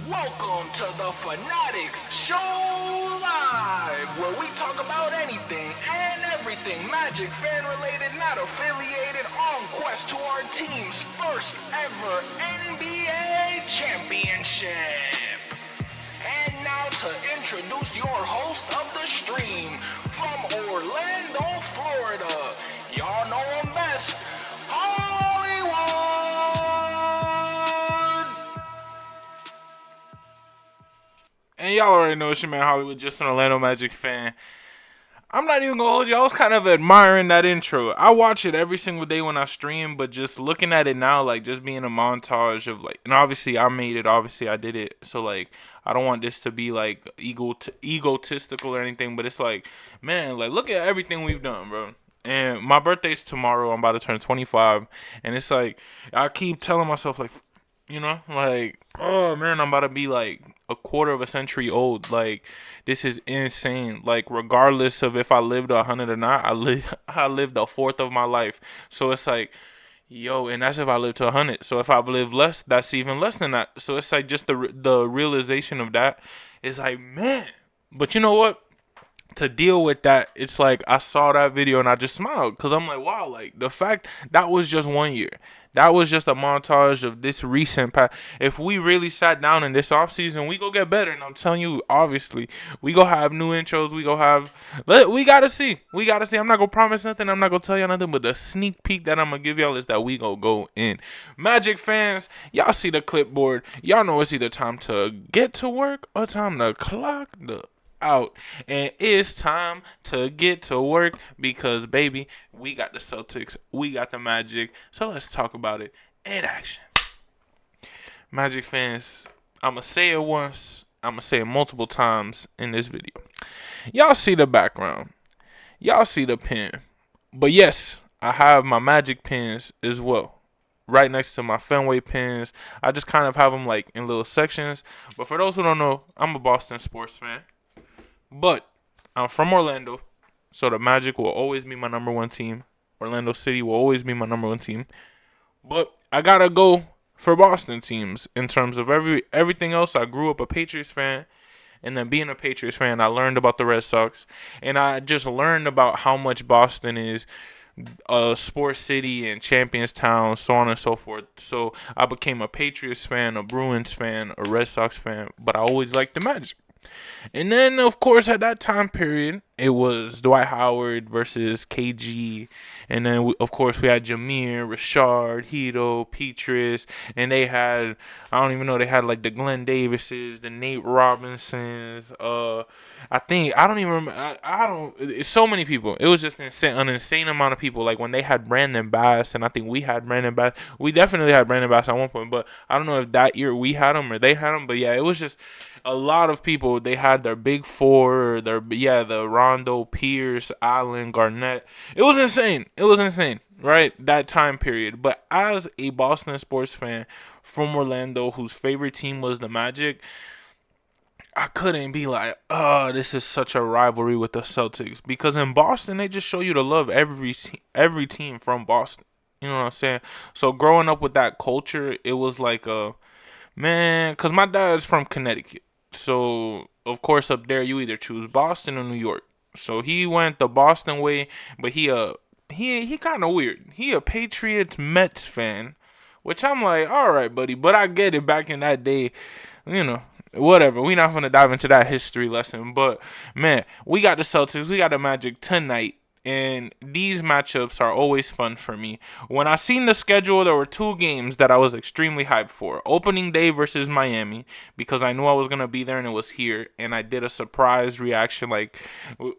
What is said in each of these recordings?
Welcome to the Fannattics Show Live, where we talk about anything and everything Magic fan related, not affiliated, on quest to our team's first ever NBA championship. And now to introduce your host of the stream, from Orlando, Florida. Y'all know him best, Hollywood! And y'all already know it's your man Hollywood, just an Orlando Magic fan. I'm not even gonna hold you. I was kind of admiring that intro. I watch it every single day when I stream, but just looking at it now, like just being a montage of like, and obviously I made it, obviously I did it. So like, I don't want this to be like egotistical or anything, but it's like, man, like look at everything we've done, bro. And my birthday's tomorrow. I'm about to turn 25, and it's like I keep telling myself like, like, oh man, I'm about to be like a quarter of a century old. Like, this is insane. Like, regardless of if I lived 100 or not, I lived a fourth of my life. So it's like, yo, and that's if I live to 100. So if I live less, that's even less than that. So it's like just the realization of that is like, man. But you know what? To deal with that, it's like I saw that video and I just smiled because I'm like, wow, like the fact that was just 1 year. That was just a montage of this recent past. If we really sat down in this offseason, we go get better. And I'm telling you, obviously, we go have new intros. We go have. We gotta see. We gotta see. I'm not gonna promise nothing. I'm not gonna tell you nothing. But the sneak peek that I'm gonna give y'all is that we go in. Magic fans, y'all see the clipboard. Y'all know it's either time to get to work or time to clock the out, and it's time to get to work because baby, we got the Celtics, we got the Magic, so let's talk about it in action. Magic fans, I'ma say it once, I'ma say it multiple times in this video. Y'all see the background, y'all see the pin, but yes, I have my Magic pins as well right next to my Fenway pins. I just kind of have them like in little sections. But for those who don't know, I'm a Boston sports fan. But I'm from Orlando, so the Magic will always be my number one team. Orlando City will always be my number one team. But I gotta go for Boston teams in terms of everything else. I grew up a Patriots fan, and then being a Patriots fan, I learned about the Red Sox, and I just learned about how much Boston is a sports city and champions town, so on and so forth. So I became a Patriots fan, a Bruins fan, a Red Sox fan, but I always liked the Magic. And then, of course, at that time period, it was Dwight Howard versus KG. And then, of course, we had Jameer, Rashard, Hito, Petrus. And they had, I don't even know, they had like the Glenn Davises, the Nate Robinsons. I don't even remember. I don't, it's so many people. It was just an insane amount of people. Like when they had Brandon Bass, and I think we had Brandon Bass. We definitely had Brandon Bass at one point, but I don't know if that year we had him or they had him. But yeah, it was just a lot of people. They had their big four, or the Rondo, Pierce, Allen, Garnett. It was insane. It was insane, right? That time period. But as a Boston sports fan from Orlando, whose favorite team was the Magic, I couldn't be like, oh, this is such a rivalry with the Celtics, because in Boston they just show you to love every team from Boston. You know what I'm saying? So growing up with that culture, it was like a man, because my dad's from Connecticut. So, of course, up there, you either choose Boston or New York. So he went the Boston way, but he kind of weird. He a Patriots Mets fan, which I'm like, all right, buddy. But I get it. Back in that day, you know, whatever. We not gonna dive into that history lesson. But man, we got the Celtics. We got the Magic tonight. And these matchups are always fun for me. When I seen the schedule, there were two games that I was extremely hyped for. Opening day versus Miami, because I knew I was going to be there and it was here. And I did a surprise reaction, like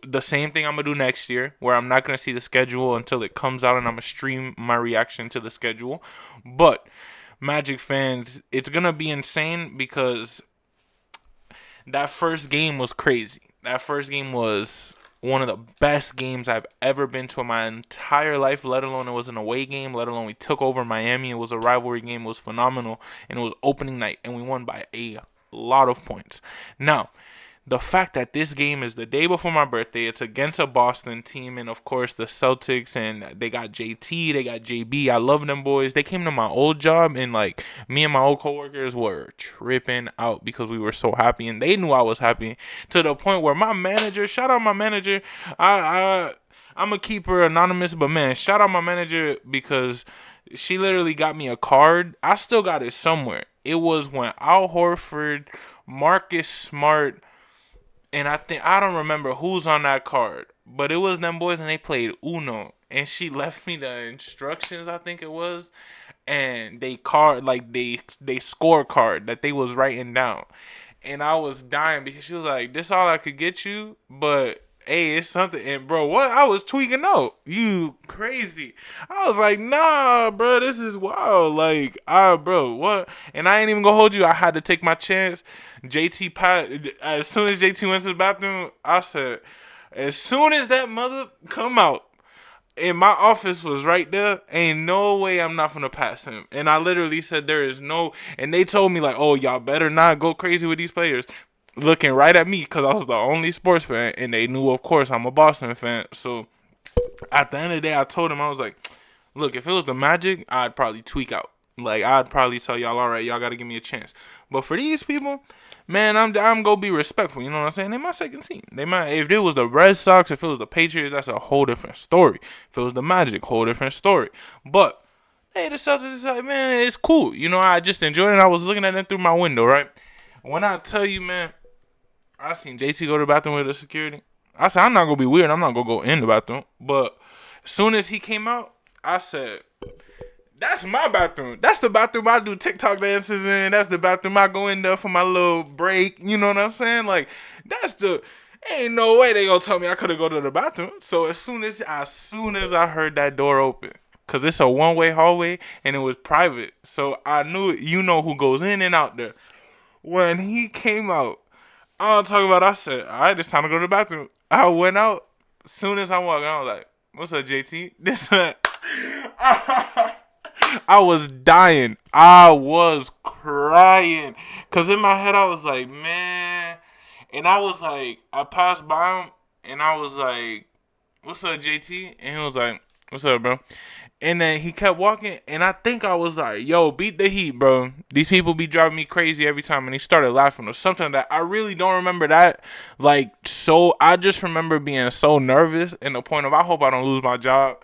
the same thing I'm going to do next year, where I'm not going to see the schedule until it comes out and I'm going to stream my reaction to the schedule. But Magic fans, it's going to be insane because that first game was crazy. That first game was one of the best games I've ever been to in my entire life, let alone it was an away game, let alone we took over Miami. It was a rivalry game. It was phenomenal, and it was opening night, and we won by a lot of points. Now, the fact that this game is the day before my birthday, it's against a Boston team, and of course the Celtics, and they got JT, they got JB. I love them boys. They came to my old job, and like me and my old coworkers were tripping out because we were so happy, and they knew I was happy to the point where my manager, shout out my manager, I'm gonna keep her anonymous, but man, shout out my manager because she literally got me a card. I still got it somewhere. It was when Al Horford, Marcus Smart, and I don't remember who's on that card, but it was them boys and they played Uno. And she left me the instructions, I think it was, and they scorecard that they was writing down. And I was dying because she was like, "This all I could get you, but hey, it's something." And bro, what? I was tweaking out. You crazy? I was like, "Nah, bro, this is wild." Like, bro, what? And I ain't even gonna hold you. I had to take my chance. JT Pat. As soon as JT went to the bathroom, I said, "As soon as that mother come out." And my office was right there. Ain't no way I'm not gonna pass him. And I literally said there is no. And they told me like, "Oh, y'all better not go crazy with these players." Looking right at me because I was the only sports fan, and they knew, of course, I'm a Boston fan. So at the end of the day, I told him, I was like, "Look, if it was the Magic, I'd probably tweak out. Like I'd probably tell y'all, all right, y'all gotta give me a chance. But for these people, man, I'm gonna be respectful. You know what I'm saying? They my second team. They might. If it was the Red Sox, if it was the Patriots, that's a whole different story. If it was the Magic, whole different story. But hey, the Celtics is like, man, it's cool. You know, I just enjoyed it. I was looking at them through my window, right? When I tell you, man, I seen JT go to the bathroom with the security. I said, I'm not gonna be weird. I'm not gonna go in the bathroom. But as soon as he came out, I said, "That's my bathroom. That's the bathroom I do TikTok dances in. That's the bathroom I go in there for my little break." You know what I'm saying? Like, ain't no way they gonna tell me I couldn't go to the bathroom. So as soon as I heard that door open, cause it's a one-way hallway and it was private, so I knew you know who goes in and out there. When he came out, I'm talking about. I said, "All right, it's time to go to the bathroom." I went out. As soon as I walked, I was like, "What's up, JT?" This one. I was dying. I was crying. Because in my head, I was like, man. And I was like, I passed by him. And I was like, "What's up, JT?" And he was like, "What's up, bro?" And then he kept walking. And I think I was like, "Yo, beat the heat, bro. These people be driving me crazy every time." And he started laughing or something that I really don't remember that. Like, so I just remember being so nervous. And the point of, I hope I don't lose my job.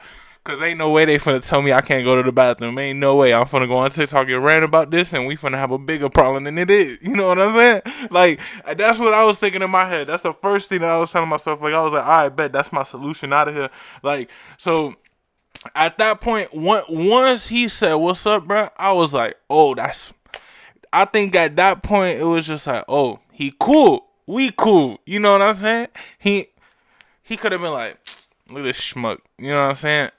Cause ain't no way they finna tell me I can't go to the bathroom. Ain't no way. I'm finna go on TikTok and rant about this, and we finna have a bigger problem than it is. You know what I'm saying? Like, that's what I was thinking in my head. That's the first thing that I was telling myself. Like, I was like, I bet that's my solution out of here. Like, so at that point, once he said, "What's up, bro?" I was like, oh, I think at that point it was just like, oh, he cool. We cool. You know what I'm saying? He could have been like, "Look at this schmuck." You know what I'm saying?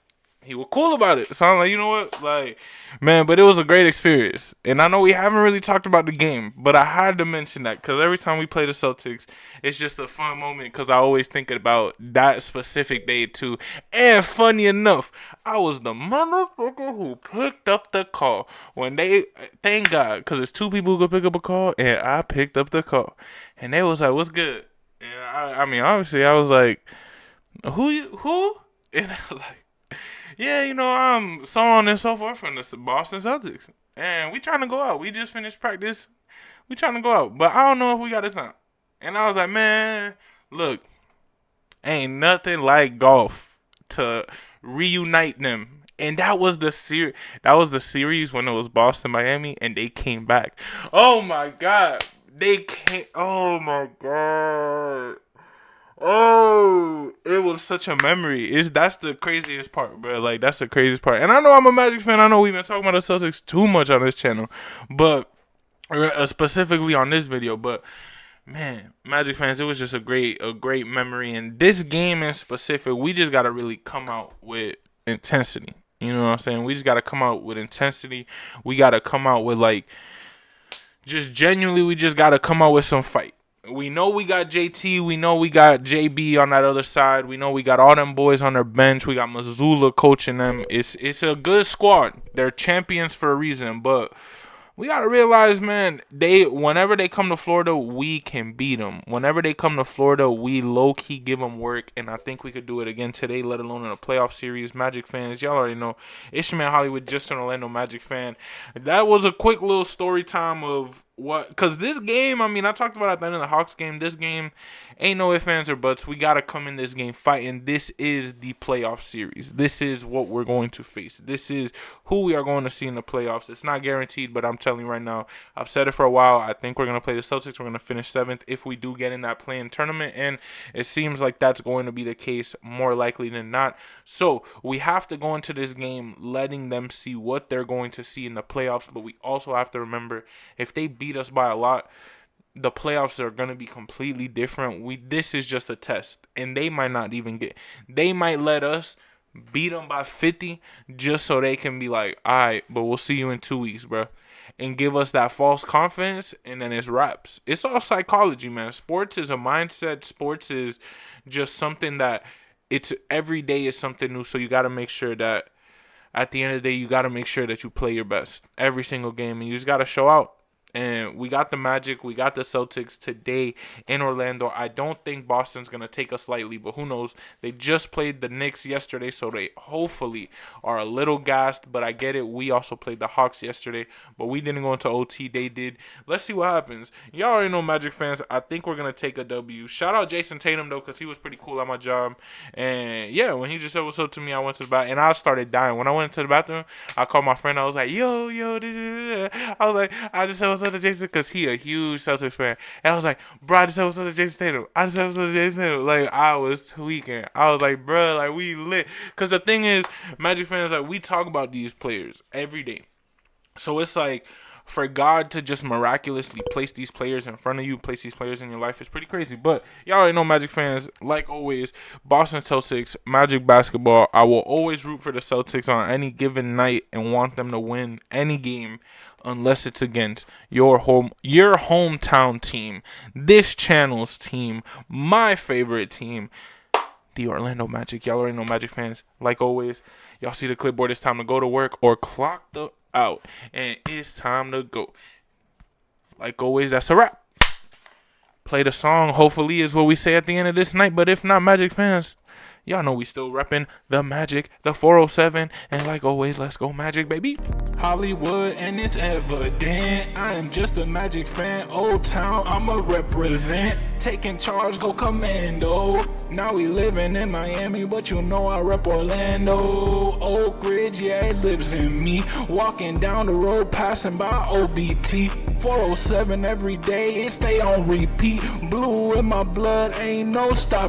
He was cool about it. So I'm like, you know what? Like, man, but it was a great experience. And I know we haven't really talked about the game, but I had to mention that because every time we play the Celtics, it's just a fun moment because I always think about that specific day too. And funny enough, I was the motherfucker who picked up the call when thank God, because it's two people who could pick up a call, and I picked up the call. And they was like, "What's good?" And I mean, obviously, I was like, who? And I was like, "Yeah, you know, I'm so on and so forth from the Boston Celtics. And we trying to go out. We just finished practice. We trying to go out. But I don't know if we got the time." And I was like, "Man, look, ain't nothing like golf to reunite them." And that was the series. That was the series when it was Boston, Miami, and they came back. Oh my God. They came. Oh my God. Oh, it was such a memory. That's the craziest part, bro. Like, that's the craziest part. And I know I'm a Magic fan. I know we've been talking about the Celtics too much on this channel, but specifically on this video. But man, Magic fans, it was just a great memory. And this game in specific, we just gotta really come out with intensity. You know what I'm saying? We just gotta come out with intensity. We gotta come out with like, just genuinely, we just gotta come out with some fight. We know we got JT. We know we got JB on that other side. We know we got all them boys on their bench. We got Mazzulla coaching them. It's a good squad. They're champions for a reason. But we gotta realize, man, whenever they come to Florida, we can beat them. Whenever they come to Florida, we low-key give them work, and I think we could do it again today, let alone in a playoff series. Magic fans, y'all already know, it's your man Hollywood, just an Orlando Magic fan. That was a quick little story time of what, because this game, I mean, I talked about at the end of the Hawks game, this game ain't no ifs, ands, or buts. We got to come in this game fighting. This is the playoff series. This is what we're going to face. This is who we are going to see in the playoffs. It's not guaranteed, but I'm telling you right now, I've said it for a while. I think we're going to play the Celtics. We're going to finish 7th if we do get in that play-in tournament, and it seems like that's going to be the case more likely than not. So we have to go into this game letting them see what they're going to see in the playoffs, but we also have to remember, if they beat us by a lot, the playoffs are going to be completely different. This is just a test, and they might not even they might let us beat them by 50 just so they can be like, all right, but we'll see you in 2 weeks, bro, and give us that false confidence, and then it's wraps. It's all psychology, man. Sports is a mindset. Sports is just something that it's every day is something new, so you got to make sure that at the end of the day, you got to make sure that you play your best every single game, and you just got to show out. And we got the Magic, we got the Celtics today in Orlando. I don't think Boston's going to take us lightly, but who knows? They just played the Knicks yesterday, so they hopefully are a little gassed. But I get it. We also played the Hawks yesterday, but we didn't go into OT. They did. Let's see what happens. Y'all already know, Magic fans, I think we're going to take a W. Shout out Jason Tatum, though, because he was pretty cool at my job. And, yeah, when he just said what's up to me, I went to the bathroom, and I started dying. When I went into the bathroom, I called my friend. I was like, yo. I was like, I just said what's up to Jason, because he a huge Celtics fan. And I was like, bro, I just said what's up to Jason Tatum. I just said what's up to Jason Tatum. Like, I was tweaking. I was like, bro, like, we lit. Because the thing is, Magic fans, like, we talk about these players every day. So it's like, for God to just miraculously place these players in front of you, place these players in your life, is pretty crazy. But y'all already know, Magic fans, like always, Boston Celtics, Magic basketball. I will always root for the Celtics on any given night and want them to win any game, unless it's against your hometown team, this channel's team, my favorite team, the Orlando Magic. Y'all already know, Magic fans, like always, y'all see the clipboard. It's time to go to work or clock the out, and it's time to go. Like always, that's a wrap. Play the song, hopefully, is what we say at the end of this night. But if not, Magic fans, y'all know we still repping the Magic, the 407, and like always, let's go Magic, baby. Hollywood, and it's evident I am just a Magic fan. Old Town, I'ma represent. Taking charge, go commando. Now we living in Miami, but you know I rep Orlando. Oak Ridge, yeah, it lives in me. Walking down the road, passing by OBT. 407 every day, it stay on repeat. Blue in my blood, ain't no stop.